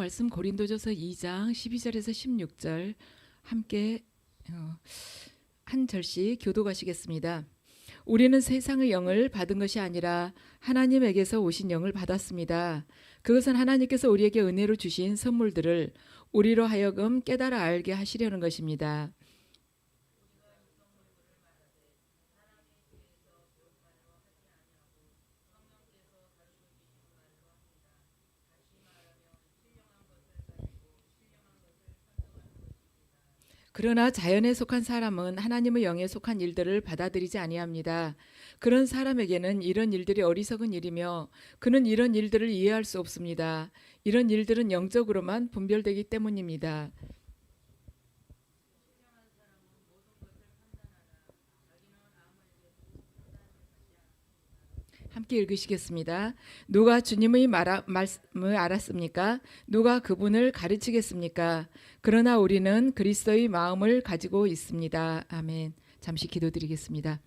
말씀 고린도전서 2장 12절에서 16절 함께 한 절씩 교독하시겠습니다. 우리는 세상의 영을 받은 것이 아니라 하나님에게서 오신 영을 받았습니다. 그것은 하나님께서 우리에게 은혜로 주신 선물들을 우리로 하여금 깨달아 알게 하시려는 것입니다. 그러나 자연에 속한 사람은 하나님의 영에 속한 일들을 받아들이지 아니합니다. 그런 사람에게는 이런 일들이 어리석은 일이며 그는 이런 일들을 이해할 수 없습니다. 이런 일들은 영적으로만 분별되기 때문입니다. 함께 읽으시겠습니다. 누가 주님의 말씀을 알았습니까? 누가 그분을 가르치겠습니까? 그러나 우리는 그리스도의 마음을 가지고 있습니다. 아멘. 잠시 기도드리겠습니다.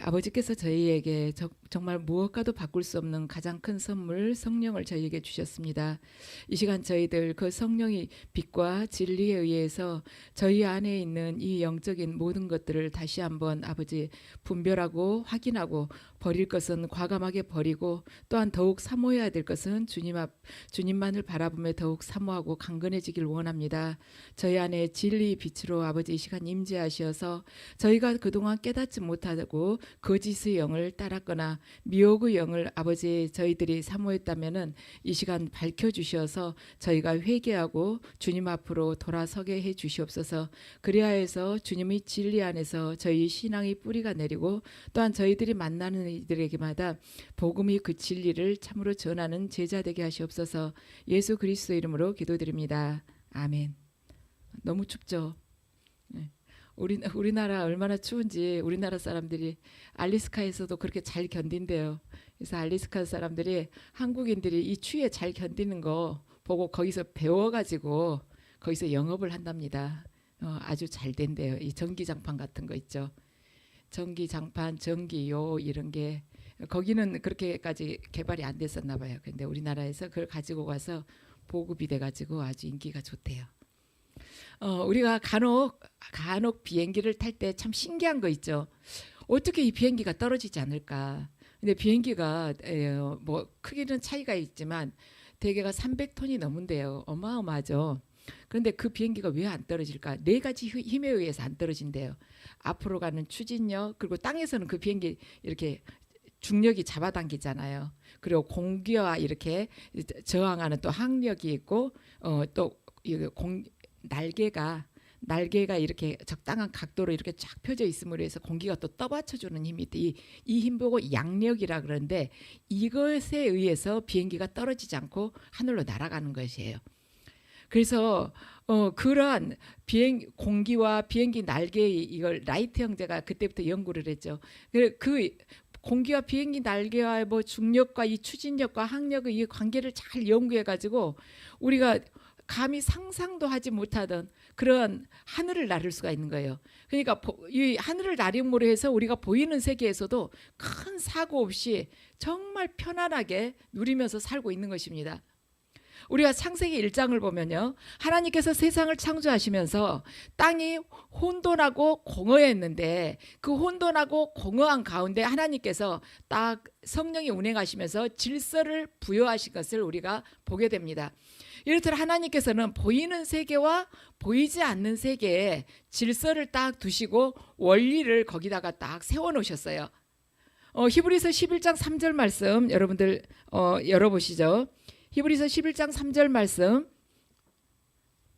아버지께서 저희에게 정말 무엇과도 바꿀 수 없는 가장 큰 선물 성령을 저희에게 주셨습니다. 이 시간 저희들 그 성령의 빛과 진리에 의해서 저희 안에 있는 이 영적인 모든 것들을 다시 한번 아버지 분별하고 확인하고 버릴 것은 과감하게 버리고 또한 더욱 사모해야 될 것은 주님만을 바라보며 더욱 사모하고 강건해지길 원합니다. 저희 안에 진리의 빛으로 아버지 이 시간 임재하셔서 저희가 그동안 깨닫지 못하고 거짓의 영을 따랐거나 미혹의 영을 아버지 저희들이 사모했다면은 이 시간 밝혀주셔서 저희가 회개하고 주님 앞으로 돌아서게 해 주시옵소서. 그리하 해서 주님의 진리 안에서 저희 신앙의 뿌리가 내리고 또한 저희들이 만나는 이들에게마다 복음의 그 진리를 참으로 전하는 제자 되게 하시옵소서. 예수 그리스도 이름으로 기도드립니다. 아멘. 너무 춥죠? 네. 우리나라 얼마나 추운지 우리나라 사람들이 알래스카에서도 그렇게 잘 견딘대요. 그래서 알래스카 사람들이 한국인들이 이 추위에 잘 견디는 거 보고 거기서 배워가지고 거기서 영업을 한답니다. 아주 잘 된대요. 이 전기장판 같은 거 있죠. 전기장판, 전기요 이런 게 거기는 그렇게까지 개발이 안 됐었나 봐요. 근데 우리나라에서 그걸 가지고 가서 보급이 돼가지고 아주 인기가 좋대요. 우리가 간혹 비행기를 탈 때 참 신기한 거 있죠. 어떻게 이 비행기가 떨어지지 않을까? 근데 비행기가 뭐 크기는 차이가 있지만 대개가 300톤이 넘는데요. 어마어마하죠. 그런데 그 비행기가 왜 안 떨어질까? 네 가지 힘에 의해서 안 떨어진대요. 앞으로 가는 추진력, 그리고 땅에서는 그 비행기 이렇게 중력이 잡아당기잖아요. 그리고 공기와 이렇게 저항하는 또 항력이 있고 또 날개가 이렇게 적당한 각도로 이렇게 쫙 펴져 있음으로 해서 공기가 또 떠받쳐주는 힘이 있대. 이 힘 보고 양력이라 그러는데 이것에 의해서 비행기가 떨어지지 않고 하늘로 날아가는 것이에요. 그래서 그러한 공기와 비행기 날개 이걸 라이트 형제가 그때부터 연구를 했죠. 그 공기와 비행기 날개와 뭐 중력과 이 추진력과 항력의 이 관계를 잘 연구해 가지고 우리가 감히 상상도 하지 못하던 그런 하늘을 나를 수가 있는 거예요. 그러니까 이 하늘을 나림으로 해서 우리가 보이는 세계에서도 큰 사고 없이 정말 편안하게 누리면서 살고 있는 것입니다. 우리가 창세기 1장을 보면요. 하나님께서 세상을 창조하시면서 땅이 혼돈하고 공허했는데 그 혼돈하고 공허한 가운데 하나님께서 딱 성령이 운행하시면서 질서를 부여하신 것을 우리가 보게 됩니다. 이렇듯 하나님께서는 보이는 세계와 보이지 않는 세계에 질서를 딱 두시고 원리를 거기다가 딱 세워놓으셨어요. 히브리서 11장 3절 말씀 여러분들 열어보시죠. 히브리서 11장 3절 말씀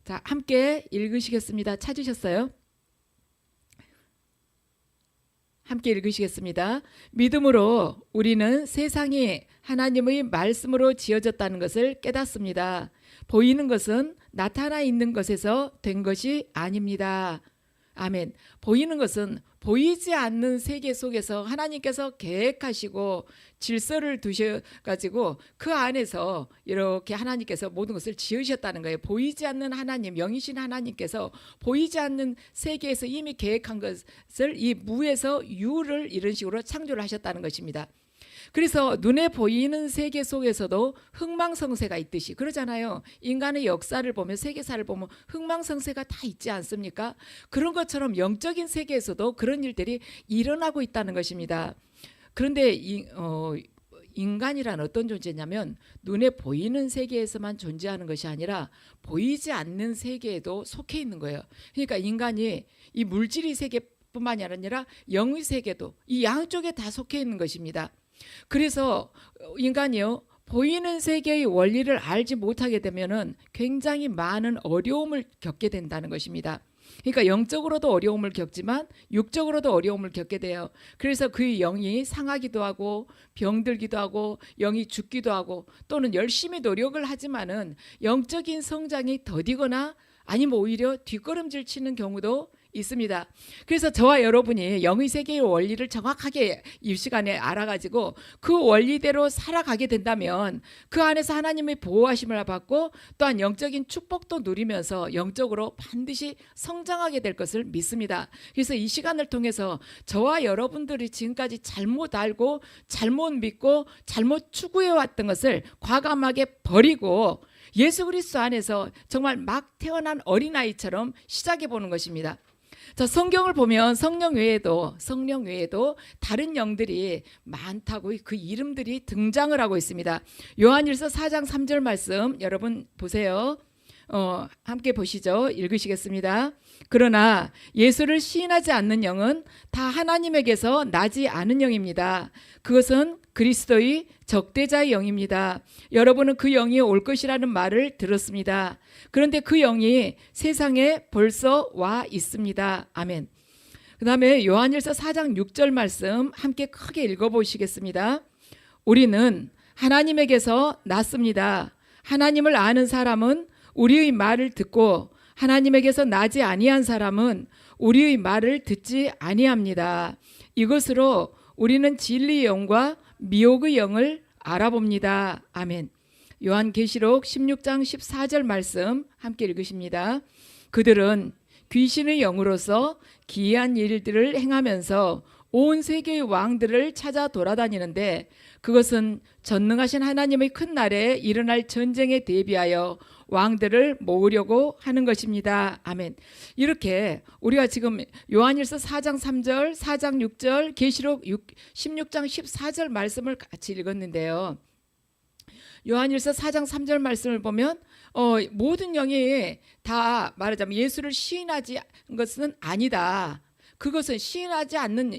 자 함께 읽으시겠습니다. 찾으셨어요? 함께 읽으시겠습니다. 믿음으로 우리는 세상이 하나님의 말씀으로 지어졌다는 것을 깨닫습니다. 보이는 것은 나타나 있는 것에서 된 것이 아닙니다. 아멘. 보이는 것은 보이지 않는 세계 속에서 하나님께서 계획하시고 질서를 두셔가지고 그 안에서 이렇게 하나님께서 모든 것을 지으셨다는 거예요. 보이지 않는 하나님, 영이신 하나님께서 보이지 않는 세계에서 이미 계획한 것을 이 무에서 유를 이런 식으로 창조를 하셨다는 것입니다. 그래서 눈에 보이는 세계 속에서도 흥망성쇠가 있듯이 그러잖아요. 인간의 역사를 보면, 세계사를 보면 흥망성쇠가 다 있지 않습니까? 그런 것처럼 영적인 세계에서도 그런 일들이 일어나고 있다는 것입니다. 그런데 인간이란 어떤 존재냐면 눈에 보이는 세계에서만 존재하는 것이 아니라 보이지 않는 세계에도 속해 있는 거예요. 그러니까 인간이 이 물질의 세계뿐만이 아니라 영의 세계도 이 양쪽에 다 속해 있는 것입니다. 그래서 인간이요, 보이는 세계의 원리를 알지 못하게 되면은 굉장히 많은 어려움을 겪게 된다는 것입니다. 그러니까 영적으로도 어려움을 겪지만 육적으로도 어려움을 겪게 돼요. 그래서 그 영이 상하기도 하고 병들기도 하고 영이 죽기도 하고, 또는 열심히 노력을 하지만은 영적인 성장이 더디거나 아니면 오히려 뒷걸음질 치는 경우도 있습니다. 그래서 저와 여러분이 영의 세계의 원리를 정확하게 이 시간에 알아가지고 그 원리대로 살아가게 된다면 그 안에서 하나님의 보호하심을 받고 또한 영적인 축복도 누리면서 영적으로 반드시 성장하게 될 것을 믿습니다. 그래서 이 시간을 통해서 저와 여러분들이 지금까지 잘못 알고 잘못 믿고 잘못 추구해왔던 것을 과감하게 버리고 예수 그리스도 안에서 정말 막 태어난 어린아이처럼 시작해보는 것입니다. 자, 성경을 보면 성령 외에도 다른 영들이 많다고 그 이름들이 등장을 하고 있습니다. 요한일서 4장 3절 말씀 여러분 보세요. 함께 보시죠. 읽으시겠습니다. 그러나 예수를 시인하지 않는 영은 다 하나님에게서 나지 않은 영입니다. 그것은 그리스도의 적대자의 영입니다. 여러분은 그 영이 올 것이라는 말을 들었습니다. 그런데 그 영이 세상에 벌써 와 있습니다. 아멘. 그 다음에 요한일서 4장 6절 말씀 함께 크게 읽어보시겠습니다. 우리는 하나님에게서 났습니다. 하나님을 아는 사람은 우리의 말을 듣고 하나님에게서 나지 아니한 사람은 우리의 말을 듣지 아니합니다. 이것으로 우리는 진리의 영과 미혹의 영을 알아봅니다. 아멘. 요한계시록 16장 14절 말씀 함께 읽으십니다. 그들은 귀신의 영으로서 기이한 일들을 행하면서 온 세계의 왕들을 찾아 돌아다니는데 그것은 전능하신 하나님의 큰 날에 일어날 전쟁에 대비하여 왕들을 모으려고 하는 것입니다. 아멘. 이렇게 우리가 지금 요한일서 4장 3절, 4장 6절, 계시록 16장 14절 말씀을 같이 읽었는데요. 요한일서 4장 3절 말씀을 보면 모든 영이 다 말하자면 예수를 시인하지 것은 아니다. 그것은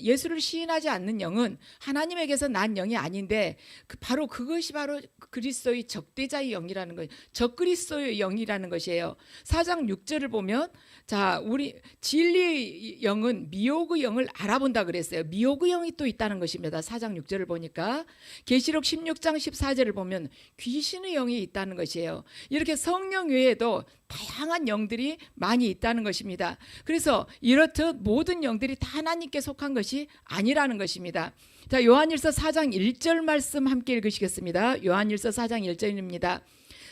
예수를 시인하지 않는 영은 하나님에게서 난 영이 아닌데 그것이 바로 그리스도의 적대자의 영이라는 거예요. 적그리스도의 영이라는 것이에요. 4장 6절을 보면 자, 우리 진리의 영은 미혹의 영을 알아본다 그랬어요. 미혹의 영이 또 있다는 것입니다. 4장 6절을 보니까 계시록 16장 14절을 보면 귀신의 영이 있다는 것이에요. 이렇게 성령 외에도 다양한 영들이 많이 있다는 것입니다. 그래서 이렇듯 모든 영들이 다 하나님께 속한 것이 아니라는 것입니다. 자, 요한일서 4장 1절 말씀 함께 읽으시겠습니다. 요한일서 4장 1절입니다.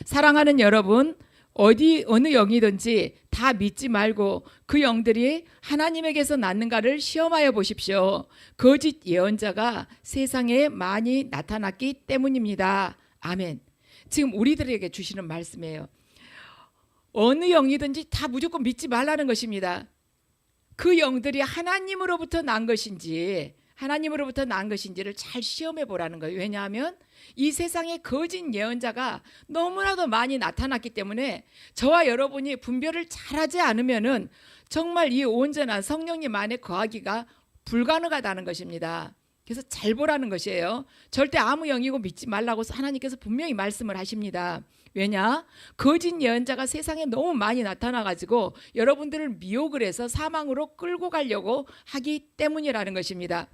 사랑하는 여러분, 어느 영이든지 다 믿지 말고 그 영들이 하나님에게서 났는가를 시험하여 보십시오. 거짓 예언자가 세상에 많이 나타났기 때문입니다. 아멘. 지금 우리들에게 주시는 말씀이에요. 어느 영이든지 다 무조건 믿지 말라는 것입니다. 그 영들이 하나님으로부터 난 것인지를 잘 시험해 보라는 거예요. 왜냐하면 이 세상에 거짓 예언자가 너무나도 많이 나타났기 때문에 저와 여러분이 분별을 잘하지 않으면은 정말 이 온전한 성령님 안에 거하기가 불가능하다는 것입니다. 그래서 잘 보라는 것이에요. 절대 아무 영이고 믿지 말라고 하나님께서 분명히 말씀을 하십니다. 왜냐? 거짓 예언자가 세상에 너무 많이 나타나가지고 여러분들을 미혹을 해서 사망으로 끌고 가려고 하기 때문이라는 것입니다.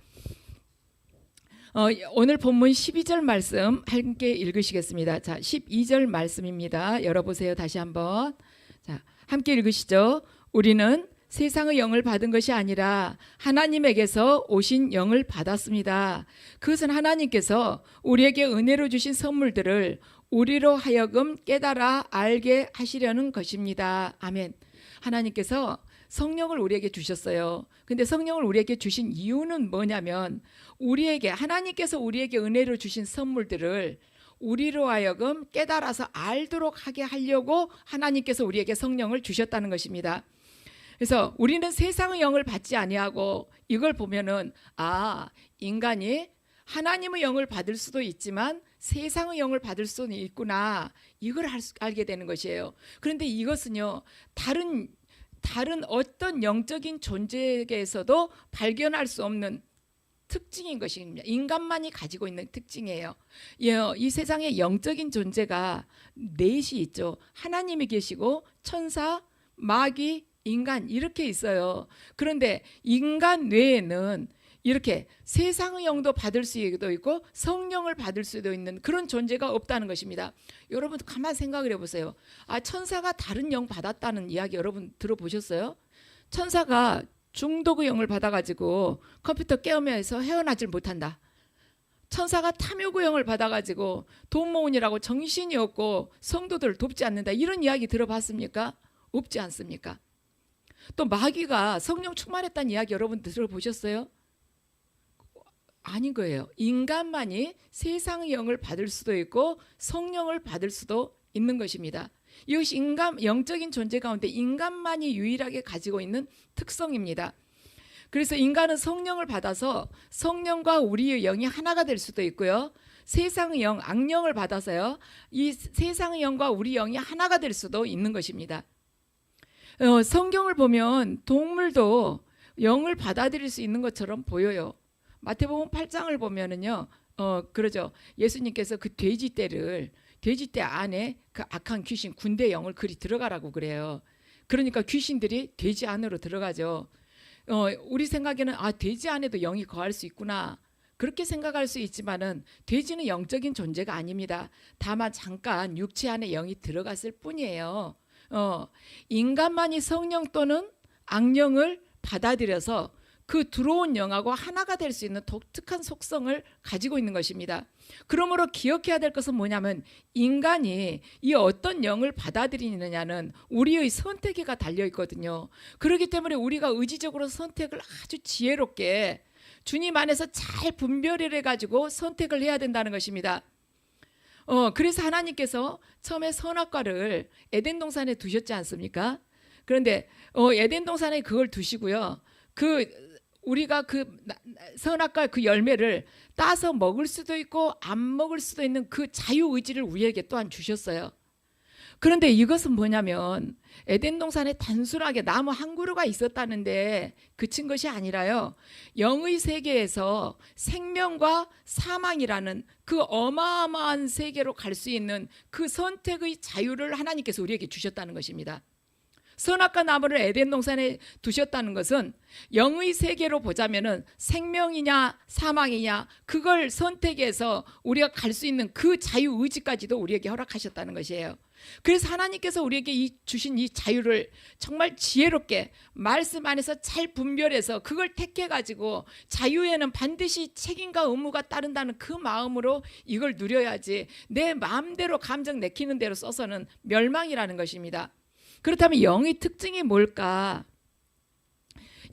오늘 본문 12절 말씀 함께 읽으시겠습니다. 자, 12절 말씀입니다. 열어보세요. 다시 한번. 자, 함께 읽으시죠. 우리는 세상의 영을 받은 것이 아니라 하나님에게서 오신 영을 받았습니다. 그것은 하나님께서 우리에게 은혜로 주신 선물들을 우리로 하여금 깨달아 알게 하시려는 것입니다. 아멘. 하나님께서 성령을 우리에게 주셨어요. 근데 성령을 우리에게 주신 이유는 뭐냐면 우리에게 하나님께서 우리에게 은혜로 주신 선물들을 우리로 하여금 깨달아서 알도록 하게 하려고 하나님께서 우리에게 성령을 주셨다는 것입니다. 그래서 우리는 세상의 영을 받지 아니하고 이걸 보면은 인간이 하나님의 영을 받을 수도 있지만 세상의 영을 받을 수는 있구나, 이걸 알게 되는 것이에요. 그런데 이것은요, 다른 어떤 영적인 존재에게서도 발견할 수 없는 특징인 것입니다. 인간만이 가지고 있는 특징이에요. 이 세상에 영적인 존재가 넷이 있죠. 하나님이 계시고 천사, 마귀, 인간, 이렇게 있어요. 그런데 인간 외에는 이렇게 세상의 영도 받을 수도 있고 성령을 받을 수도 있는 그런 존재가 없다는 것입니다. 여러분 가만 생각을 해보세요. 천사가 다른 영 받았다는 이야기 여러분 들어보셨어요? 천사가 중독의 영을 받아가지고 컴퓨터 깨우면서 헤어나질 못한다. 천사가 탐욕의 영을 받아가지고 돈 모으느라고 정신이 없고 성도들을 돕지 않는다. 이런 이야기 들어봤습니까? 없지 않습니까? 또 마귀가 성령 충만했다는 이야기 여러분 들어보셨어요? 아닌 거예요. 인간만이 세상의 영을 받을 수도 있고 성령을 받을 수도 있는 것입니다. 이것이 영적인 존재 가운데 인간만이 유일하게 가지고 있는 특성입니다. 그래서 인간은 성령을 받아서 성령과 우리의 영이 하나가 될 수도 있고요. 세상의 영, 악령을 받아서요, 이 세상의 영과 우리 영이 하나가 될 수도 있는 것입니다. 성경을 보면 동물도 영을 받아들일 수 있는 것처럼 보여요. 마태복음 8장을 보면은요, 그러죠. 예수님께서 그 돼지떼 안에 그 악한 귀신, 군대 영을 그리 들어가라고 그래요. 그러니까 귀신들이 돼지 안으로 들어가죠. 우리 생각에는 돼지 안에도 영이 거할 수 있구나, 그렇게 생각할 수 있지만은 돼지는 영적인 존재가 아닙니다. 다만 잠깐 육체 안에 영이 들어갔을 뿐이에요. 인간만이 성령 또는 악령을 받아들여서 그 들어온 영하고 하나가 될 수 있는 독특한 속성을 가지고 있는 것입니다. 그러므로 기억해야 될 것은 뭐냐면 인간이 이 어떤 영을 받아들이느냐는 우리의 선택에가 달려 있거든요. 그렇기 때문에 우리가 의지적으로 선택을 아주 지혜롭게 주님 안에서 잘 분별을 해가지고 선택을 해야 된다는 것입니다. 그래서 하나님께서 처음에 선악과를 에덴 동산에 두셨지 않습니까? 그런데 에덴 동산에 그걸 두시고요, 우리가 그 선악과 그 열매를 따서 먹을 수도 있고 안 먹을 수도 있는 그 자유의지를 우리에게 또한 주셨어요. 그런데 이것은 뭐냐면 에덴 동산에 단순하게 나무 한 그루가 있었다는데 그친 것이 아니라요, 영의 세계에서 생명과 사망이라는 그 어마어마한 세계로 갈 수 있는 그 선택의 자유를 하나님께서 우리에게 주셨다는 것입니다. 선악과 나무를 에덴 동산에 두셨다는 것은 영의 세계로 보자면은 생명이냐 사망이냐 그걸 선택해서 우리가 갈 수 있는 그 자유의지까지도 우리에게 허락하셨다는 것이에요. 그래서 하나님께서 우리에게 주신 이 자유를 정말 지혜롭게 말씀 안에서 잘 분별해서 그걸 택해가지고 자유에는 반드시 책임과 의무가 따른다는 그 마음으로 이걸 누려야지 내 마음대로 감정 내키는 대로 써서는 멸망이라는 것입니다. 그렇다면 영의 특징이 뭘까?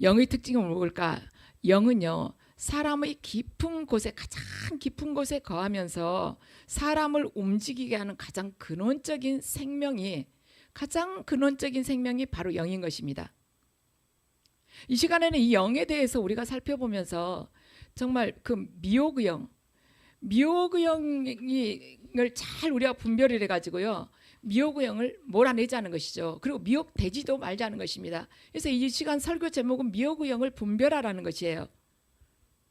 영의 특징이 뭘까? 영은요, 사람의 깊은 곳에, 가장 깊은 곳에 거하면서 사람을 움직이게 하는 가장 근원적인 생명이 바로 영인 것입니다. 이 시간에는 이 영에 대해서 우리가 살펴보면서 정말 그 미혹의 영을 잘 우리가 분별을 해가지고요, 미혹의 영을 몰아내자는 것이죠. 그리고 미혹되지도 말자는 것입니다. 그래서 이 시간 설교 제목은 미혹의 영을 분별하라는 것이에요.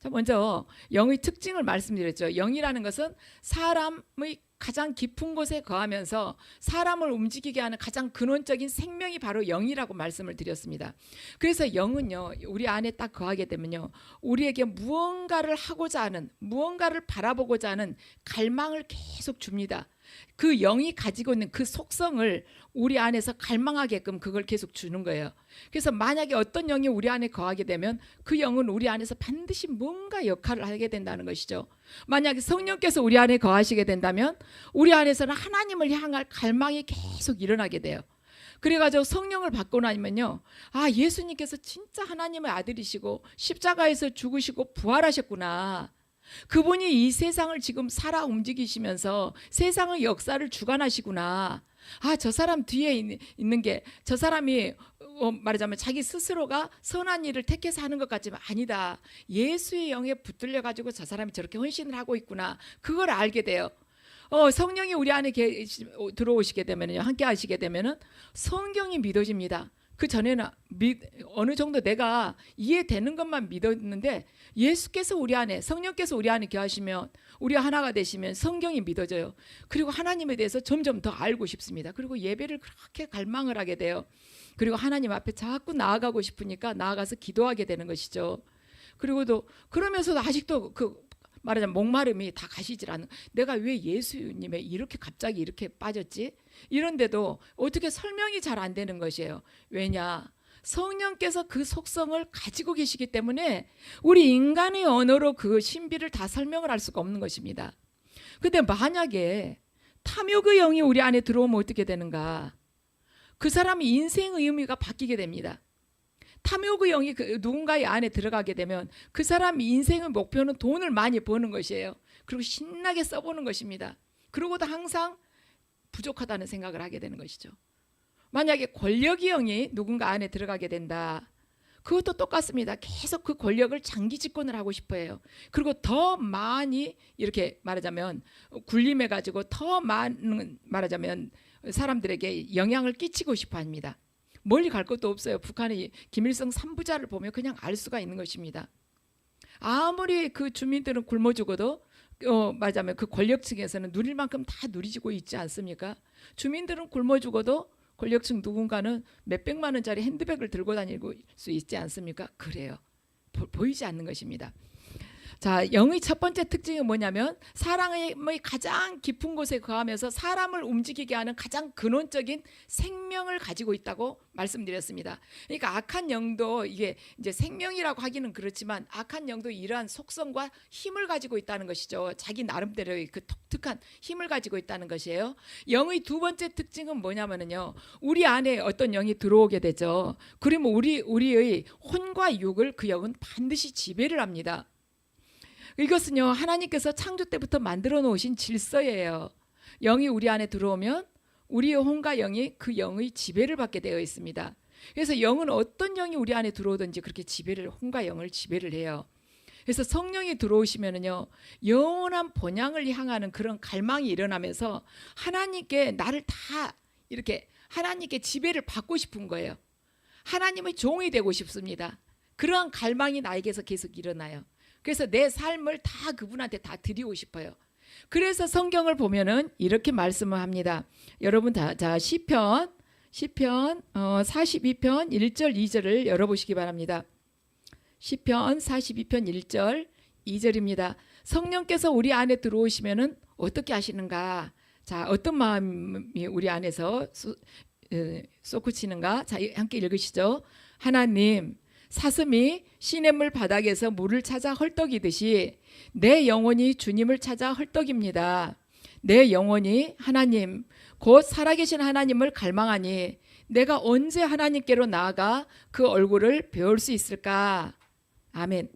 자, 먼저 영의 특징을 말씀드렸죠. 영이라는 것은 사람의 가장 깊은 곳에 거하면서 사람을 움직이게 하는 가장 근원적인 생명이 바로 영이라고 말씀을 드렸습니다. 그래서 영은요, 우리 안에 딱 거하게 되면요, 우리에게 무언가를 하고자 하는, 무언가를 바라보고자 하는 갈망을 계속 줍니다. 그 영이 가지고 있는 그 속성을 우리 안에서 갈망하게끔 그걸 계속 주는 거예요. 그래서 만약에 어떤 영이 우리 안에 거하게 되면 그 영은 우리 안에서 반드시 뭔가 역할을 하게 된다는 것이죠. 만약에 성령께서 우리 안에 거하시게 된다면 우리 안에서는 하나님을 향할 갈망이 계속 일어나게 돼요. 그래가지고 성령을 받고 나면요, 아, 예수님께서 진짜 하나님의 아들이시고 십자가에서 죽으시고 부활하셨구나. 그분이 이 세상을 지금 살아 움직이시면서 세상의 역사를 주관하시구나. 아, 저 사람 뒤에 있는 게 저 사람이 말하자면 자기 스스로가 선한 일을 택해서 하는 것 같지만 아니다. 예수의 영에 붙들려 가지고 저 사람이 저렇게 헌신을 하고 있구나. 그걸 알게 돼요. 성령이 우리 안에 들어오시게 되면요, 함께 하시게 되면은 성경이 믿어집니다. 그 전에는 어느 정도 내가 이해되는 것만 믿었는데 예수께서 우리 안에, 성령께서 우리 안에 거하시면, 우리가 하나가 되시면 성경이 믿어져요. 그리고 하나님에 대해서 점점 더 알고 싶습니다. 그리고 예배를 그렇게 갈망을 하게 돼요. 그리고 하나님 앞에 자꾸 나아가고 싶으니까 나아가서 기도하게 되는 것이죠. 그리고 또 그러면서도 아직도 말하자면 목마름이 다 가시질 않는, 내가 왜 예수님에 이렇게 갑자기 이렇게 빠졌지? 이런데도 어떻게 설명이 잘 안 되는 것이에요. 왜냐? 성령께서 그 속성을 가지고 계시기 때문에 우리 인간의 언어로 그 신비를 다 설명을 할 수가 없는 것입니다. 근데 만약에 탐욕의 영이 우리 안에 들어오면 어떻게 되는가? 그 사람의 인생의 의미가 바뀌게 됩니다. 탐욕의 영이 누군가의 안에 들어가게 되면 그 사람 인생의 목표는 돈을 많이 버는 것이에요. 그리고 신나게 써보는 것입니다. 그러고도 항상 부족하다는 생각을 하게 되는 것이죠. 만약에 권력의 영이 누군가 안에 들어가게 된다. 그것도 똑같습니다. 계속 그 권력을 장기 집권을 하고 싶어 해요. 그리고 더 많이 이렇게 말하자면 군림해 가지고 더 많은 말하자면 사람들에게 영향을 끼치고 싶어 합니다. 멀리 갈 것도 없어요. 북한의 김일성 3부자를 보면 그냥 알 수가 있는 것입니다. 아무리 그 주민들은 굶어 죽어도 말하자면 그 권력층에서는 누릴 만큼 다 누리고 있지 않습니까? 주민들은 굶어 죽어도 권력층 누군가는 몇백만 원짜리 핸드백을 들고 다니고 수 있지 않습니까? 그래요. 보이지 않는 것입니다. 자, 영의 첫 번째 특징이 뭐냐면 사랑의 가장 깊은 곳에 거하면서 사람을 움직이게 하는 가장 근원적인 생명을 가지고 있다고 말씀드렸습니다. 그러니까 악한 영도 이게 이제 생명이라고 하기는 그렇지만 악한 영도 이러한 속성과 힘을 가지고 있다는 것이죠. 자기 나름대로의 그 독특한 힘을 가지고 있다는 것이에요. 영의 두 번째 특징은 뭐냐면요, 우리 안에 어떤 영이 들어오게 되죠. 그러면 우리의 혼과 육을 그 영은 반드시 지배를 합니다. 이것은요, 하나님께서 창조 때부터 만들어 놓으신 질서예요. 영이 우리 안에 들어오면 우리의 혼과 영이 그 영의 지배를 받게 되어 있습니다. 그래서 영은 어떤 영이 우리 안에 들어오든지 그렇게 혼과 영을 지배를 해요. 그래서 성령이 들어오시면은요, 영원한 본향을 향하는 그런 갈망이 일어나면서 하나님께 나를 다 이렇게 하나님께 지배를 받고 싶은 거예요. 하나님의 종이 되고 싶습니다. 그러한 갈망이 나에게서 계속 일어나요. 그래서 내 삶을 다 그분한테 다 드리고 싶어요. 그래서 성경을 보면은 이렇게 말씀을 합니다. 여러분 자 시편 42편 1절 2절을 열어보시기 바랍니다. 시편 42편 1절 2절입니다. 성령께서 우리 안에 들어오시면은 어떻게 하시는가? 자, 어떤 마음이 우리 안에서 솟구치는가? 자, 함께 읽으시죠. 하나님, 사슴이 시냇물 바닥에서 물을 찾아 헐떡이듯이 내 영혼이 주님을 찾아 헐떡입니다. 내 영혼이 하나님, 곧 살아계신 하나님을 갈망하니 내가 언제 하나님께로 나아가 그 얼굴을 배울 수 있을까? 아멘.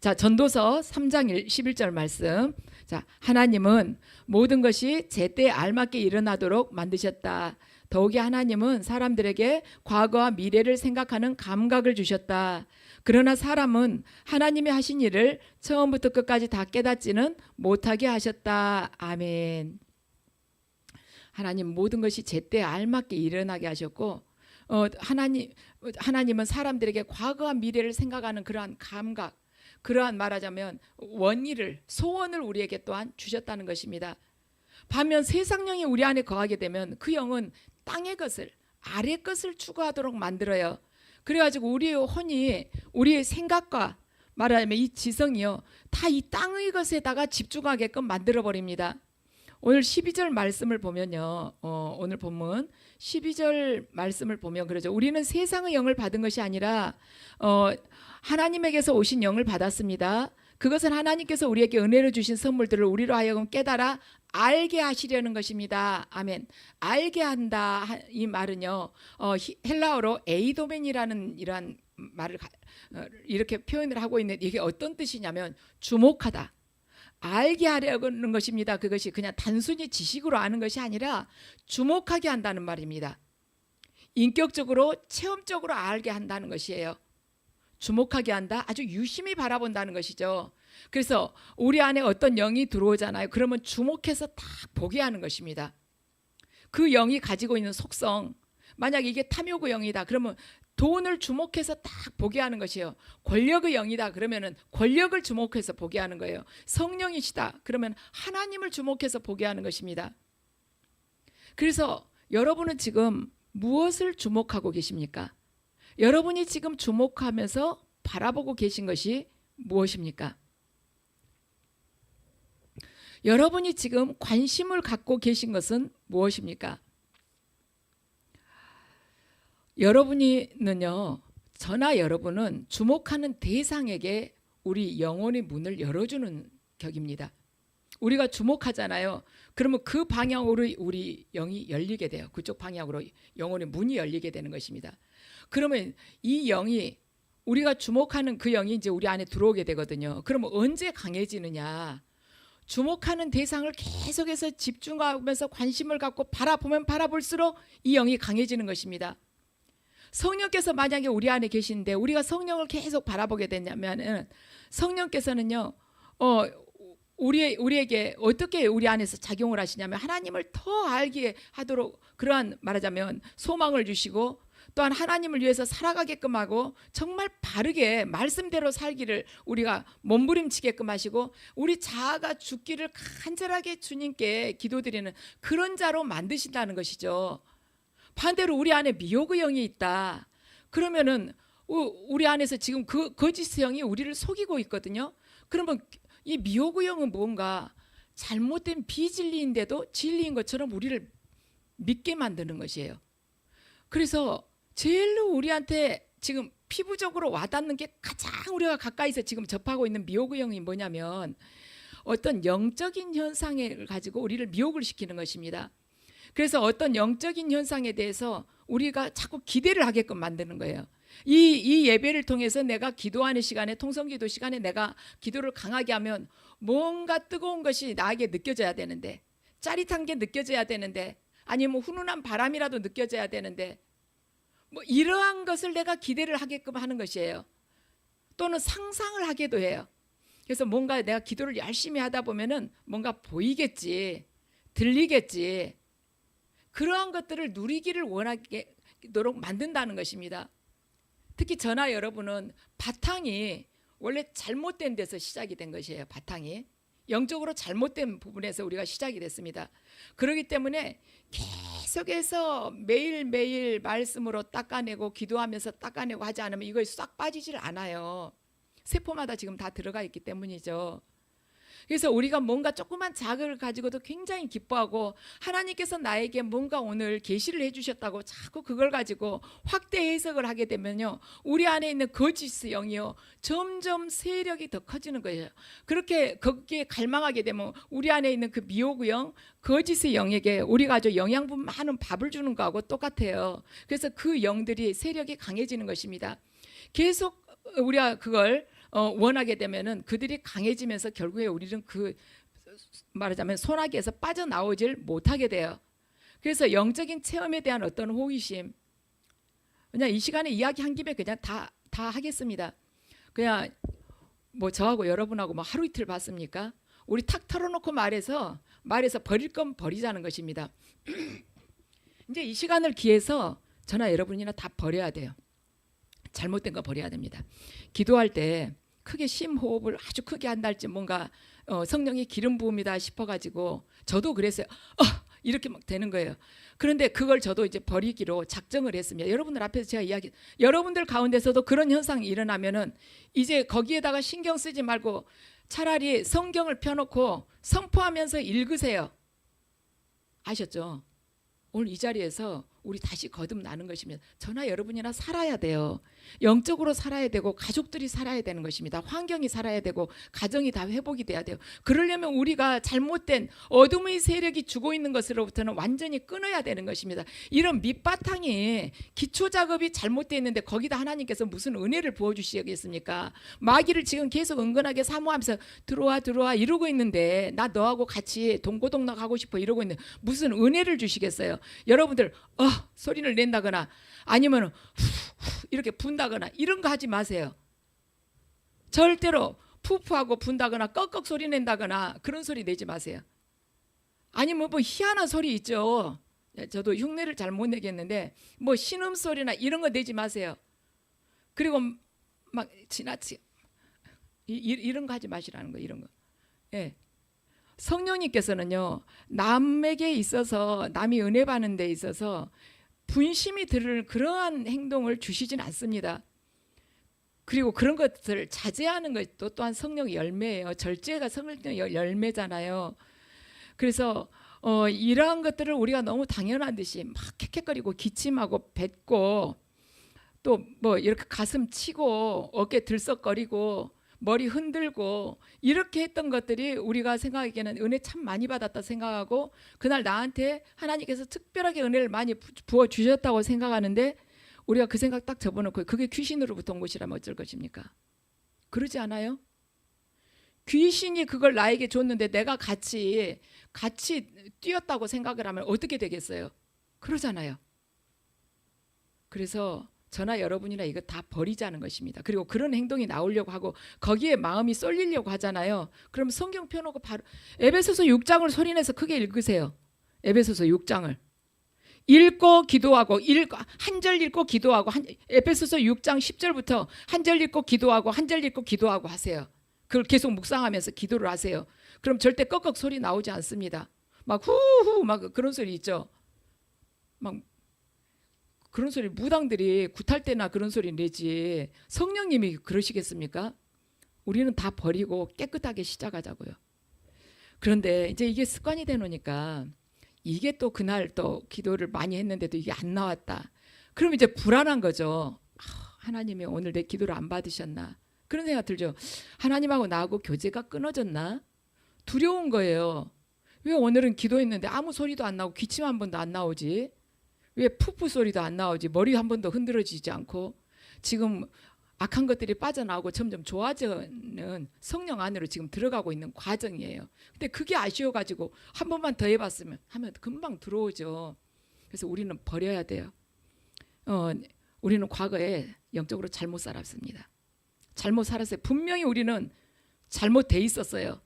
자, 전도서 3장 11절 말씀. 자, 하나님은 모든 것이 제때에 알맞게 일어나도록 만드셨다. 더욱이 하나님은 사람들에게 과거와 미래를 생각하는 감각을 주셨다. 그러나 사람은 하나님이 하신 일을 처음부터 끝까지 다 깨닫지는 못하게 하셨다. 아멘. 하나님 모든 것이 제때에 알맞게 일어나게 하셨고, 하나님은 사람들에게 과거와 미래를 생각하는 그러한 감각, 그러한 말하자면 원의를, 소원을 우리에게 또한 주셨다는 것입니다. 반면 세상 영이 우리 안에 거하게 되면 그 영은 땅의 것을, 아래 것을 추구하도록 만들어요. 그래가지고 우리의 혼이 우리의 생각과 말하자면 이 지성이요, 다 이 땅의 것에다가 집중하게끔 만들어버립니다. 오늘 12절 말씀을 보면요, 오늘 본문 12절 말씀을 보면 그러죠. 우리는 세상의 영을 받은 것이 아니라 하나님에게서 오신 영을 받았습니다. 그것은 하나님께서 우리에게 은혜로 주신 선물들을 우리로 하여금 깨달아 알게 하시려는 것입니다. 아멘. 알게 한다 이 말은요, 헬라어로 에이도멘이라는 이러한 말을 이렇게 표현을 하고 있는데, 이게 어떤 뜻이냐면 주목하다, 알게 하려는 것입니다. 그것이 그냥 단순히 지식으로 아는 것이 아니라 주목하게 한다는 말입니다. 인격적으로 체험적으로 알게 한다는 것이에요. 주목하게 한다, 아주 유심히 바라본다는 것이죠. 그래서 우리 안에 어떤 영이 들어오잖아요. 그러면 주목해서 딱 보게 하는 것입니다. 그 영이 가지고 있는 속성, 만약 이게 탐욕의 영이다 그러면 돈을 주목해서 딱 보게 하는 것이에요. 권력의 영이다 그러면은 권력을 주목해서 보게 하는 거예요. 성령이시다 그러면 하나님을 주목해서 보게 하는 것입니다. 그래서 여러분은 지금 무엇을 주목하고 계십니까? 여러분이 지금 주목하면서 바라보고 계신 것이 무엇입니까? 여러분이 지금 관심을 갖고 계신 무엇입니까? 여러분이는요, 저나 여러분은 주목하는 대상에게 우리 영혼의 문을 열어주는 격입니다. 우리가 주목하잖아요. 그러면 그 방향으로 우리 영이 열리게 돼요. 그쪽 방향으로 영혼의 문이 열리게 되는 것입니다. 그러면 이 영이, 우리가 주목하는 그 영이 이제 우리 안에 들어오게 되거든요. 그러면 언제 강해지느냐? 주목하는 대상을 계속해서 집중하면서 관심을 갖고 바라보면 바라볼수록 이 영이 강해지는 것입니다. 성령께서 만약에 우리 안에 계신데 우리가 성령을 계속 바라보게 되냐면 성령께서는요, 우리에게 어떻게 우리 안에서 작용을 하시냐면 하나님을 더 알게 하도록, 그러한 말하자면 소망을 주시고, 또한 하나님을 위해서 살아가게끔 하고 정말 바르게 말씀대로 살기를 우리가 몸부림치게끔 하시고, 우리 자아가 죽기를 간절하게 주님께 기도드리는 그런 자로 만드신다는 것이죠. 반대로 우리 안에 미혹의 영이 있다 그러면은 우리 안에서 지금 그 거짓의 영이 우리를 속이고 있거든요. 그러면 이 미혹의 영은 뭔가 잘못된 비진리인데도 진리인 것처럼 우리를 믿게 만드는 것이에요. 그래서 제일로 우리한테 지금 피부적으로 와닿는 게 가장 우리가 가까이서 지금 접하고 있는 미혹의 영이 뭐냐면 어떤 영적인 현상을 가지고 우리를 미혹을 시키는 것입니다. 그래서 어떤 영적인 현상에 대해서 우리가 자꾸 기대를 하게끔 만드는 거예요. 이 예배를 통해서 내가 기도하는 시간에, 통성기도 시간에 내가 기도를 강하게 하면 뭔가 뜨거운 것이 나에게 느껴져야 되는데, 짜릿한 게 느껴져야 되는데, 아니면 훈훈한 바람이라도 느껴져야 되는데, 뭐 이러한 것을 내가 기대를 하게끔 하는 것이에요. 또는 상상을 하게도 해요. 그래서 뭔가 내가 기도를 열심히 하다 보면은 뭔가 보이겠지, 들리겠지, 그러한 것들을 누리기를 원하도록 만든다는 것입니다. 특히 저나 여러분은 바탕이 원래 잘못된 데서 시작이 된 것이에요. 바탕이 영적으로 잘못된 부분에서 우리가 시작이 됐습니다. 그렇기 때문에 계속해서 매일매일 말씀으로 닦아내고 기도하면서 닦아내고 하지 않으면 이거에 싹 빠지질 않아요. 세포마다 지금 다 들어가 있기 때문이죠. 그래서 우리가 뭔가 조그만 자극을 가지고도 굉장히 기뻐하고, 하나님께서 나에게 뭔가 오늘 계시를 해주셨다고 자꾸 그걸 가지고 확대 해석을 하게 되면요, 우리 안에 있는 거짓의 영이요 점점 세력이 더 커지는 거예요. 그렇게 거기에 갈망하게 되면 우리 안에 있는 그 미혹의 영, 거짓의 영에게 우리가 아주 영양분 많은 밥을 주는 거하고 똑같아요. 그래서 그 영들이 세력이 강해지는 것입니다. 계속 우리가 그걸 원하게 되면은 그들이 강해지면서 결국에 우리는 그 말하자면 소나기에서 빠져나오질 못하게 돼요. 그래서 영적인 체험에 대한 어떤 호기심, 그냥 이 시간에 이야기한 김에 그냥 다 하겠습니다. 그냥 뭐 저하고 여러분하고 뭐 하루 이틀 봤습니까? 우리 탁 털어놓고 말해서 버릴 건 버리자는 것입니다. 이제 이 시간을 기해서 저나 여러분이나 다 버려야 돼요. 잘못된 거 버려야 됩니다. 기도할 때 크게 심호흡을 아주 크게 한다 할지 뭔가 성령이 기름 부음이다 싶어가지고 저도 그랬어요. 이렇게 막 되는 거예요. 그런데 그걸 저도 이제 버리기로 작정을 했습니다. 여러분들 앞에서 제가 여러분들 가운데서도 그런 현상이 일어나면은 이제 거기에다가 신경 쓰지 말고 차라리 성경을 펴놓고 선포하면서 읽으세요. 아셨죠? 오늘 이 자리에서 우리 다시 거듭나는 것입니다. 저나 여러분이나 살아야 돼요. 영적으로 살아야 되고 가족들이 살아야 되는 것입니다. 환경이 살아야 되고 가정이 다 회복이 돼야 돼요. 그러려면 우리가 잘못된 어둠의 세력이 주고 있는 것으로부터는 완전히 끊어야 되는 것입니다. 이런 밑바탕에 기초 작업이 잘못되어 있는데 거기다 하나님께서 무슨 은혜를 부어주시겠습니까? 마귀를 지금 계속 은근하게 사모하면서 들어와 이러고 있는데, 나 너하고 같이 동고동락 하고 싶어 이러고 있는데 무슨 은혜를 주시겠어요? 여러분들 소리를 낸다거나 아니면 이렇게 분다거나 이런 거 하지 마세요. 절대로 푸푸하고 분다거나 꺽꺽 소리 낸다거나 그런 소리 내지 마세요. 아니면 뭐 희한한 소리 있죠. 저도 흉내를 잘 못 내겠는데 뭐 신음소리나 이런 거 내지 마세요. 그리고 막 지나치 이런 거 하지 마시라는 거. 이런 거. 예. 성령님께서는요, 남에게 있어서, 남이 은혜 받는 데 있어서 분심이 들을 그러한 행동을 주시진 않습니다. 그리고 그런 것들을 자제하는 것도 또한 성령의 열매예요. 절제가 성령의 열매잖아요. 그래서 이러한 것들을 우리가 너무 당연한 듯이 막 캑캑거리고 기침하고 뱉고 또 뭐 이렇게 가슴 치고 어깨 들썩거리고 머리 흔들고 이렇게 했던 것들이 우리가 생각하기에는 은혜 참 많이 받았다 생각하고 그날 나한테 하나님께서 특별하게 은혜를 많이 부어주셨다고 생각하는데, 우리가 그 생각 딱 접어놓고 그게 귀신으로부터 온 것이라면 어쩔 것입니까? 그러지 않아요? 귀신이 그걸 나에게 줬는데 내가 같이 뛰었다고 생각을 하면 어떻게 되겠어요? 그러잖아요. 그래서 저나 여러분이나 이거 다 버리자는 것입니다. 그리고 그런 행동이 나오려고 하고 거기에 마음이 쏠리려고 하잖아요. 그럼 성경 펴놓고 바로 에베소서 6장을 소리내서 크게 읽으세요. 에베소서 6장을 읽고 기도하고 한 절 읽고 기도하고 에베소서 6장 10절부터 한 절 읽고 기도하고 한 절 읽고 기도하고 하세요. 그걸 계속 묵상하면서 기도를 하세요. 그럼 절대 꺽꺽 소리 나오지 않습니다. 막 후후 막 그런 소리 있죠. 막 그런 소리 무당들이 굿할 때나 그런 소리 내지 성령님이 그러시겠습니까? 우리는 다 버리고 깨끗하게 시작하자고요. 그런데 이제 이게 습관이 되놓으니까 이게 또 그날 또 기도를 많이 했는데도 이게 안 나왔다. 그럼 이제 불안한 거죠. 하나님이 오늘 내 기도를 안 받으셨나? 그런 생각 들죠. 하나님하고 나하고 교제가 끊어졌나? 두려운 거예요. 왜 오늘은 기도했는데 아무 소리도 안 나오고 기침 한 번도 안 나오지? 왜 푸푸 소리도 안 나오지? 머리 한 번도 흔들어지지 않고 지금 악한 것들이 빠져나오고 점점 좋아지는 성령 안으로 지금 들어가고 있는 과정이에요. 근데 그게 아쉬워가지고 한 번만 더 해봤으면 하면 금방 들어오죠. 그래서 우리는 버려야 돼요. 우리는 과거에 영적으로 잘못 살았습니다. 잘못 살았어요. 분명히 우리는 잘못돼 있었어요.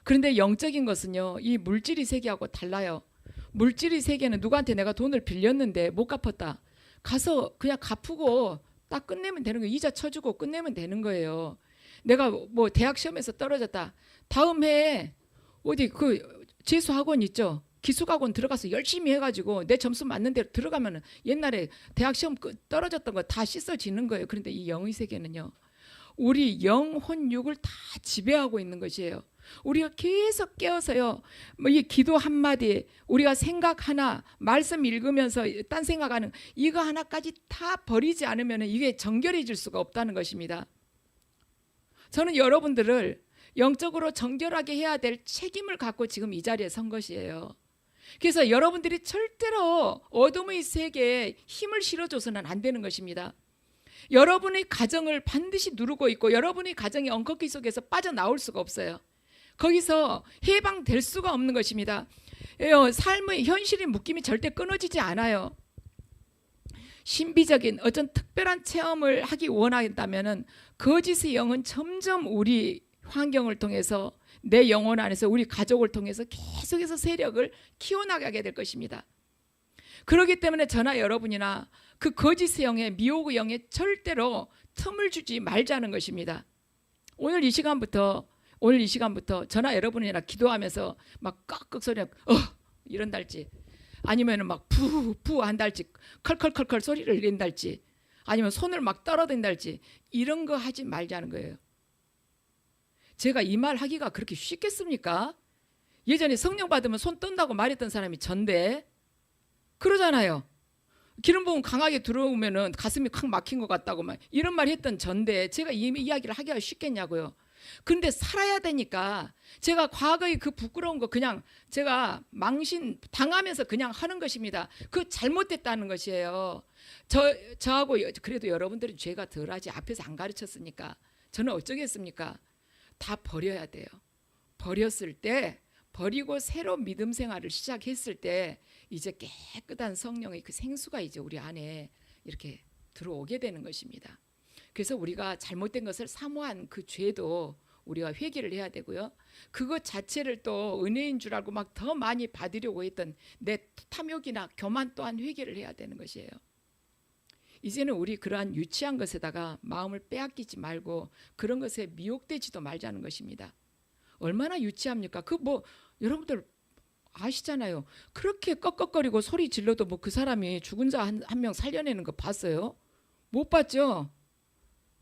그런데 영적인 것은요, 이 물질의 세계하고 달라요. 물질의 세계는 누구한테 내가 돈을 빌렸는데 못 갚았다. 가서 그냥 갚고 딱 끝내면 되는 거예요. 이자 쳐주고 끝내면 되는 거예요. 내가 뭐 대학 시험에서 떨어졌다. 다음 해에 어디 그 재수학원 있죠. 기숙학원 들어가서 열심히 해가지고 내 점수 맞는 대로 들어가면 옛날에 대학 시험 떨어졌던 거 다 씻어지는 거예요. 그런데 이 영의 세계는요, 우리 영혼 육을 다 지배하고 있는 것이에요. 우리가 계속 깨어서요, 뭐 이 기도 한마디, 우리가 생각 하나, 말씀 읽으면서 딴 생각하는 이거 하나까지 다 버리지 않으면 이게 정결해질 수가 없다는 것입니다. 저는 여러분들을 영적으로 정결하게 해야 될 책임을 갖고 지금 이 자리에 선 것이에요. 그래서 여러분들이 절대로 어둠의 세계에 힘을 실어줘서는 안 되는 것입니다. 여러분의 가정을 반드시 누르고 있고 여러분의 가정이 엉겅퀴 속에서 빠져나올 수가 없어요. 거기서 해방될 수가 없는 것입니다. 삶의 현실의 묶임이 절대 끊어지지 않아요. 신비적인 어떤 특별한 체험을 하기 원한다면 거짓의 영은 점점 우리 환경을 통해서 내 영혼 안에서 우리 가족을 통해서 계속해서 세력을 키워나가게 될 것입니다. 그렇기 때문에 저나 여러분이나 그 거짓의 영에, 미혹의 영에 절대로 틈을 주지 말자는 것입니다. 오늘 이 시간부터 저나 여러분이나 기도하면서 막 깍깍 소리 이런달지, 아니면 막 푸푸 한달지, 컬컬컬컬 소리를 낸달지, 아니면 손을 막 떨어댄달지, 이런 거 하지 말자는 거예요. 제가 이 말 하기가 그렇게 쉽겠습니까? 예전에 성령 받으면 손 뜬다고 말했던 사람이 전데 그러잖아요. 기름 부음 강하게 들어오면은 가슴이 콱 막힌 것 같다고 막 이런 말 했던 전데 제가 이 이야기를 하기가 쉽겠냐고요. 근데 살아야 되니까 제가 과거의 그 부끄러운 거 그냥 제가 망신 당하면서 그냥 하는 것입니다. 그 잘못됐다는 것이에요. 저하고 그래도 여러분들은 죄가 덜하지 앞에서 안 가르쳤으니까 저는 어쩌겠습니까? 다 버려야 돼요. 버렸을 때 버리고 새로 믿음 생활을 시작했을 때 이제 깨끗한 성령의 그 생수가 이제 우리 안에 이렇게 들어오게 되는 것입니다. 그래서 우리가 잘못된 것을 사모한 그 죄도 우리가 회개를 해야 되고요. 그것 자체를 또 은혜인 줄 알고 막 더 많이 받으려고 했던 내 탐욕이나 교만 또한 회개를 해야 되는 것이에요. 이제는 우리 그러한 유치한 것에다가 마음을 빼앗기지 말고 그런 것에 미혹되지도 말자는 것입니다. 얼마나 유치합니까? 그 뭐 여러분들 아시잖아요. 그렇게 꺽꺽거리고 소리 질러도 뭐 그 사람이 죽은 자 한 명 살려내는 거 봤어요? 못 봤죠?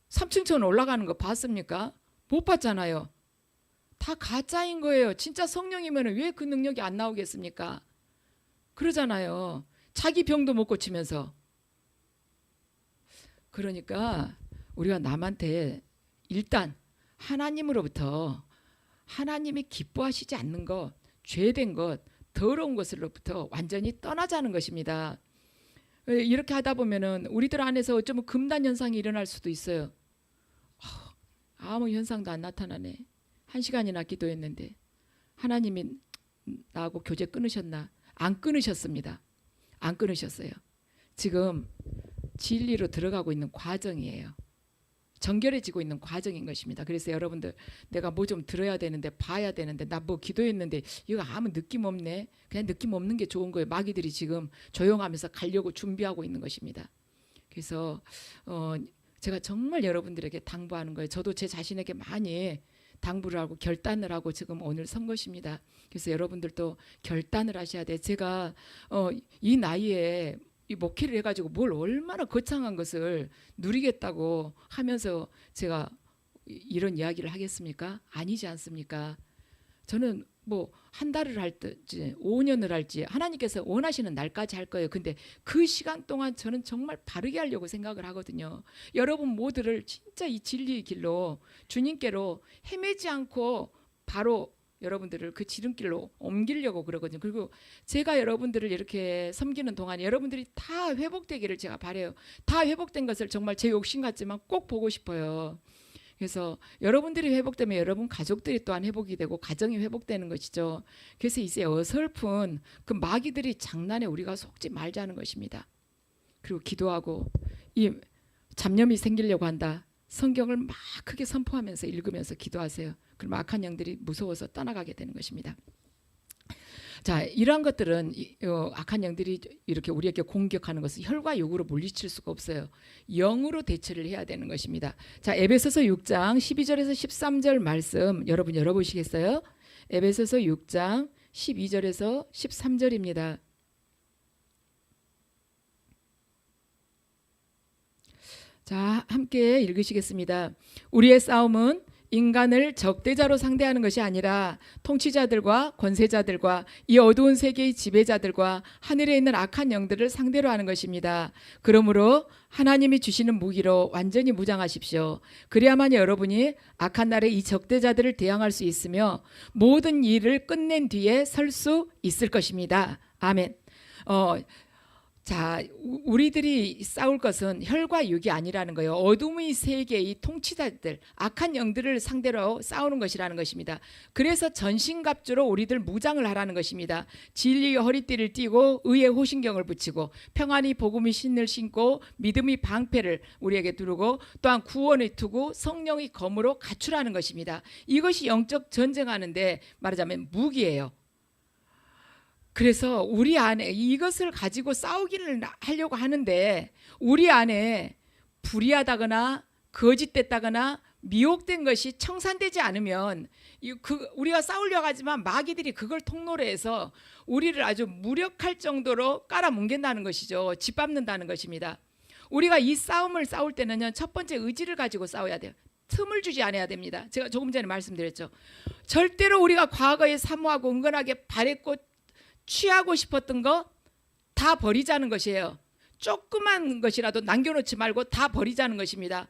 3층천 올라가는 거 봤습니까? 못 봤잖아요. 다 가짜인 거예요. 진짜 성령이면 왜 그 능력이 안 나오겠습니까? 그러잖아요. 자기 병도 못 고치면서. 그러니까 우리가 남한테 일단 하나님으로부터 하나님이 기뻐하시지 않는 것, 죄된 것, 더러운 것으로부터 완전히 떠나자는 것입니다. 이렇게 하다 보면은 우리들 안에서 어쩌면 금단 현상이 일어날 수도 있어요. 아무 현상도 안 나타나네. 1시간이나 기도했는데 하나님이 나하고 교제 끊으셨나? 안 끊으셨습니다. 안 끊으셨어요. 지금 진리로 들어가고 있는 과정이에요. 정결해지고 있는 과정인 것입니다. 그래서 여러분들 내가 뭐 좀 들어야 되는데 봐야 되는데 나 뭐 기도했는데 이거 아무 느낌 없네. 그냥 느낌 없는 게 좋은 거예요. 마귀들이 지금 조용하면서 가려고 준비하고 있는 것입니다. 그래서 제가 정말 여러분들에게 당부하는 거예요. 저도 제 자신에게 많이 당부를 하고 결단을 하고 지금 오늘 선 것입니다. 그래서 여러분들도 결단을 하셔야 돼요. 제가 이 나이에 이 목회를 해가지고 뭘 얼마나 거창한 것을 누리겠다고 하면서 제가 이런 이야기를 하겠습니까? 아니지 않습니까? 저는 뭐 한 달을 할지 5년을 할지 하나님께서 원하시는 날까지 할 거예요. 근데 그 시간 동안 저는 정말 바르게 하려고 생각을 하거든요. 여러분 모두를 진짜 이 진리의 길로 주님께로 헤매지 않고 바로 여러분들을 그 지름길로 옮기려고 그러거든요. 그리고 제가 여러분들을 이렇게 섬기는 동안에 여러분들이 다 회복되기를 제가 바라요. 다 회복된 것을 정말 제 욕심 같지만 꼭 보고 싶어요. 그래서 여러분들이 회복되면 여러분 가족들이 또한 회복이 되고 가정이 회복되는 것이죠. 그래서 이제 어설픈 그 마귀들이 장난에 우리가 속지 말자는 것입니다. 그리고 기도하고 이 잡념이 생기려고 한다. 성경을 막 크게 선포하면서 읽으면서 기도하세요. 그럼 악한 영들이 무서워서 떠나가게 되는 것입니다. 자, 이러한 것들은 악한 영들이 이렇게 우리에게 공격하는 것은 혈과 육으로 물리칠 수가 없어요. 영으로 대처를 해야 되는 것입니다. 자, 에베소서 6장 12절에서 13절 말씀 여러분 열어보시겠어요? 에베소서 6장 12절에서 13절입니다. 자, 함께 읽으시겠습니다. 우리의 싸움은 인간을 적대자로 상대하는 것이 아니라 통치자들과 권세자들과 이 어두운 세계의 지배자들과 하늘에 있는 악한 영들을 상대로 하는 것입니다. 그러므로 하나님이 주시는 무기로 완전히 무장하십시오. 그래야만 여러분이 악한 날에 이 적대자들을 대항할 수 있으며 모든 일을 끝낸 뒤에 설 수 있을 것입니다. 아멘. 자, 우리들이 싸울 것은 혈과 육이 아니라는 거예요. 어둠의 세계의 통치자들, 악한 영들을 상대로 싸우는 것이라는 것입니다. 그래서 전신갑주로 우리들 무장을 하라는 것입니다. 진리의 허리띠를 띠고 의의 호신경을 붙이고 평안의 복음의 신을 신고 믿음의 방패를 우리에게 두르고 또한 구원의 투구, 성령의 검으로 갖추라는 것입니다. 이것이 영적 전쟁하는데 말하자면 무기예요. 그래서 우리 안에 이것을 가지고 싸우기를 하려고 하는데 우리 안에 불의하다거나 거짓됐다거나 미혹된 것이 청산되지 않으면 우리가 싸우려고 하지만 마귀들이 그걸 통로로 해서 우리를 아주 무력할 정도로 깔아뭉갠다는 것이죠. 짓밟는다는 것입니다. 우리가 이 싸움을 싸울 때는요, 첫 번째 의지를 가지고 싸워야 돼요. 틈을 주지 않아야 됩니다. 제가 조금 전에 말씀드렸죠. 절대로 우리가 과거에 사모하고 은근하게 바랬고 취하고 싶었던 거 다 버리자는 것이에요. 조그만 것이라도 남겨놓지 말고 다 버리자는 것입니다.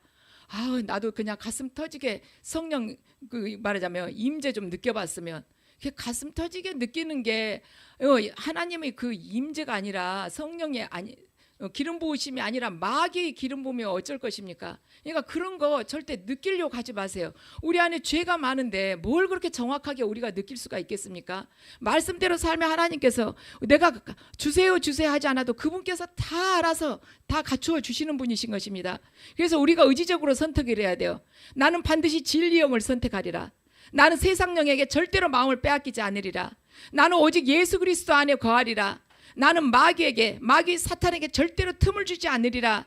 나도 그냥 가슴 터지게 성령 말하자면 임재 좀 느껴봤으면, 가슴 터지게 느끼는 게 하나님의 그 임재가 아니라 성령의 기름 부으심이 아니라 마귀의 기름 부으면 어쩔 것입니까? 그러니까 그런 거 절대 느끼려고 하지 마세요. 우리 안에 죄가 많은데 뭘 그렇게 정확하게 우리가 느낄 수가 있겠습니까? 말씀대로 살면 하나님께서 내가 주세요 주세요 하지 않아도 그분께서 다 알아서 다 갖추어 주시는 분이신 것입니다. 그래서 우리가 의지적으로 선택을 해야 돼요. 나는 반드시 진리 영을 선택하리라. 나는 세상 영에게 절대로 마음을 빼앗기지 않으리라. 나는 오직 예수 그리스도 안에 거하리라. 나는 마귀 사탄에게 절대로 틈을 주지 않으리라.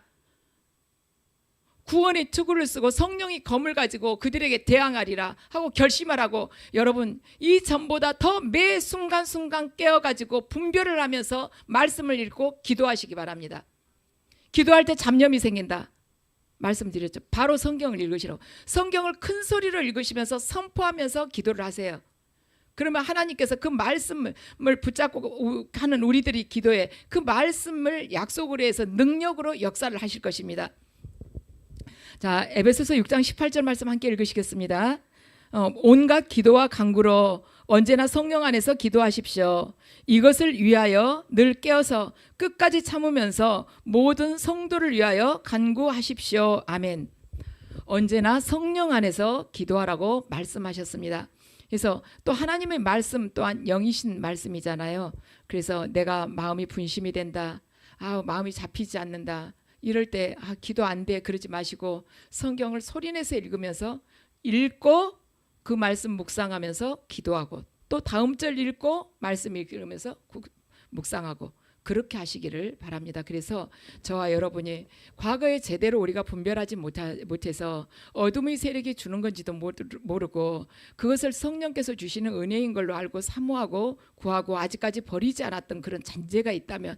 구원의 투구를 쓰고 성령의 검을 가지고 그들에게 대항하리라 하고 결심하라고, 여러분 이 전보다 더 매 순간순간 깨어가지고 분별을 하면서 말씀을 읽고 기도하시기 바랍니다. 기도할 때 잡념이 생긴다 말씀드렸죠. 바로 성경을 읽으시라고. 성경을 큰 소리로 읽으시면서 선포하면서 기도를 하세요. 그러면 하나님께서 그 말씀을 붙잡고 하는 우리들이 기도에 그 말씀을 약속으로 해서 능력으로 역사를 하실 것입니다. 자, 에베소서 6장 18절 말씀 함께 읽으시겠습니다. 온갖 기도와 간구로 언제나 성령 안에서 기도하십시오. 이것을 위하여 늘 깨어서 끝까지 참으면서 모든 성도를 위하여 간구하십시오. 아멘. 언제나 성령 안에서 기도하라고 말씀하셨습니다. 그래서 또 하나님의 말씀 또한 영이신 말씀이잖아요. 그래서 내가 마음이 분심이 된다, 마음이 잡히지 않는다, 이럴 때 기도 안 돼 그러지 마시고 성경을 소리내서 읽으면서 읽고 그 말씀 묵상하면서 기도하고, 또 다음 절 읽고 말씀 읽으면서 묵상하고, 그렇게 하시기를 바랍니다. 그래서 저와 여러분이 과거에 제대로 우리가 분별하지 못해서 어둠의 세력이 주는 건지도 모르고 그것을 성령께서 주시는 은혜인 걸로 알고 사모하고 구하고 아직까지 버리지 않았던 그런 잔재가 있다면,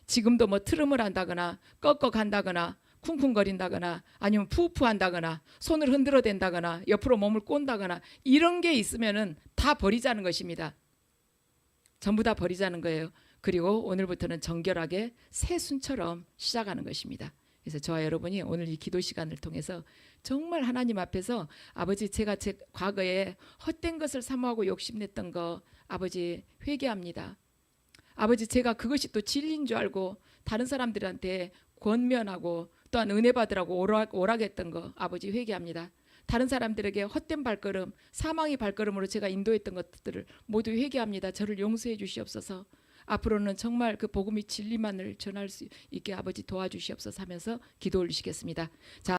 지금도 뭐 트름을 한다거나 꺽꺽한다거나 쿵쿵거린다거나 아니면 푸푸한다거나 손을 흔들어 댄다거나 옆으로 몸을 꼰다거나 이런 게 있으면은 다 버리자는 것입니다. 전부 다 버리자는 거예요. 그리고 오늘부터는 정결하게 새 순처럼 시작하는 것입니다. 그래서 저와 여러분이 오늘 이 기도 시간을 통해서 정말 하나님 앞에서 아버지, 제가 제 과거에 헛된 것을 사모하고 욕심냈던 거 아버지 회개합니다. 아버지, 제가 그것이 또 진리인 줄 알고 다른 사람들한테 권면하고 또한 은혜 받으라고 오락했던 거 아버지 회개합니다. 다른 사람들에게 헛된 발걸음, 사망의 발걸음으로 제가 인도했던 것들을 모두 회개합니다. 저를 용서해 주시옵소서. 앞으로는 정말 그 복음의 진리만을 전할 수 있게 아버지 도와주시옵소서 하면서 기도 올리시겠습니다. 자.